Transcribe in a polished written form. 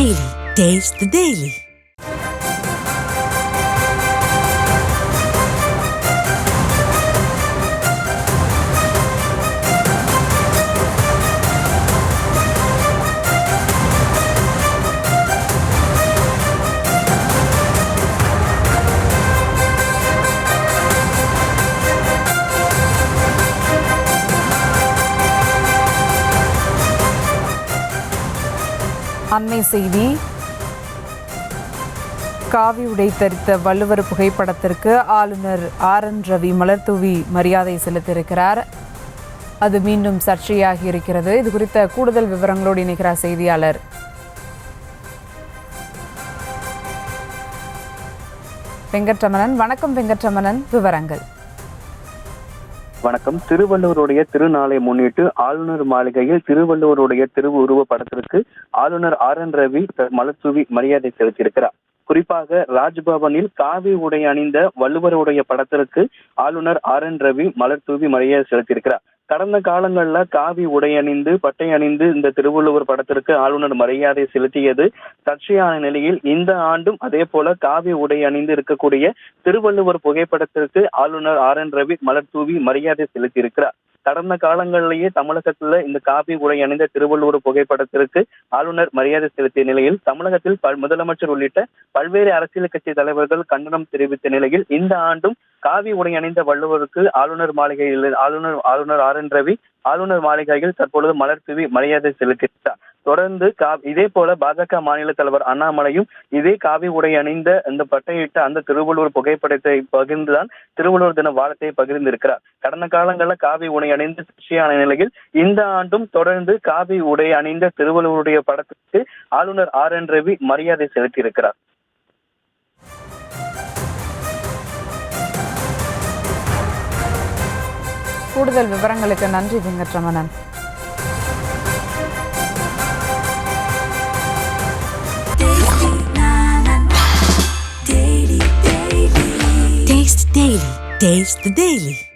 Daily. Taste the Daily. அண்மை செய்தி. காவி உடை தரித்த வள்ளுவர் புகைப்படத்திற்கு ஆளுநர் RN ரவி மலர்தூவி மரியாதை செலுத்தியிருக்கிறார். அது மீண்டும் சர்ச்சையாகி இருக்கிறது. இது குறித்த கூடுதல் விவரங்களோடு இணைக்கிறார் செய்தியாளர் வெங்கட்ரமணன். வணக்கம் வெங்கட்ரமணன், விவரங்கள். வணக்கம். திருவள்ளுவருடைய திருநாளை முன்னிட்டு ஆளுநர் மாளிகையில் திருவள்ளுவருடைய திருவுருவ படத்திற்கு ஆளுநர் RN ரவி மலர்தூவி மரியாதை செலுத்தியிருக்கிறார். குறிப்பாக ராஜ்பவனில் காவி உடை அணிந்த வள்ளுவருடைய படத்திற்கு ஆளுநர் RN ரவி மலர்தூவி மரியாதை செலுத்தியிருக்கிறார். கடந்த காலங்கள்ல காவி உடை அணிந்து பட்டை அணிந்து இந்த திருவள்ளுவர் படத்திற்கு ஆளுநர் மரியாதை செலுத்தியது சர்ச்சையான நிலையில் இந்த ஆண்டும் அதே போல காவி உடை அணிந்து இருக்கக்கூடிய திருவள்ளுவர் புகைப்படத்திற்கு ஆளுநர் RN ரவி மலர்தூவி மரியாதை செலுத்தியிருக்கிறார். கடந்த காலங்களிலேயே தமிழகத்துல இந்த காவி உடை அணிந்த திருவள்ளுவர் புகைப்படத்திற்கு ஆளுநர் மரியாதை செலுத்திய நிலையில் தமிழகத்தில் முதலமைச்சர் உள்ளிட்ட பல்வேறு அரசியல் கட்சி தலைவர்கள் கண்டனம் தெரிவித்த நிலையில் இந்த ஆண்டும் காவி உடை அணிந்த வள்ளுவருக்கு ஆளுநர் மாளிகையில் ஆளுநர் RN ரவி ஆளுநர் மாளிகையில் தற்பொழுது மலர்தூவி மரியாதை செலுத்தினார். தொடர்ந்து இதே போல பாஜக மாநில தலைவர் அண்ணாமலையும் இதே காவி உடை அணிந்த இந்த பட்டையிட்ட அந்த திருவள்ளுவர் புகைப்படத்தை பகிர்ந்துதான் திருவள்ளுவர் தின வாழ்த்தை பகிர்ந்திருக்கிறார். கடந்த காலங்களில் காவி உடை அணிந்து சர்ச்சையான நிலையில் இந்த ஆண்டும் தொடர்ந்து காவி உடை அணிந்த திருவள்ளுவருடைய படத்திற்கு ஆளுநர் RN ரவி மரியாதை செலுத்தியிருக்கிறார். கூடுதல் விவரங்களுக்கு நன்றி வெங்கட்ரமணன். Taste the Daily.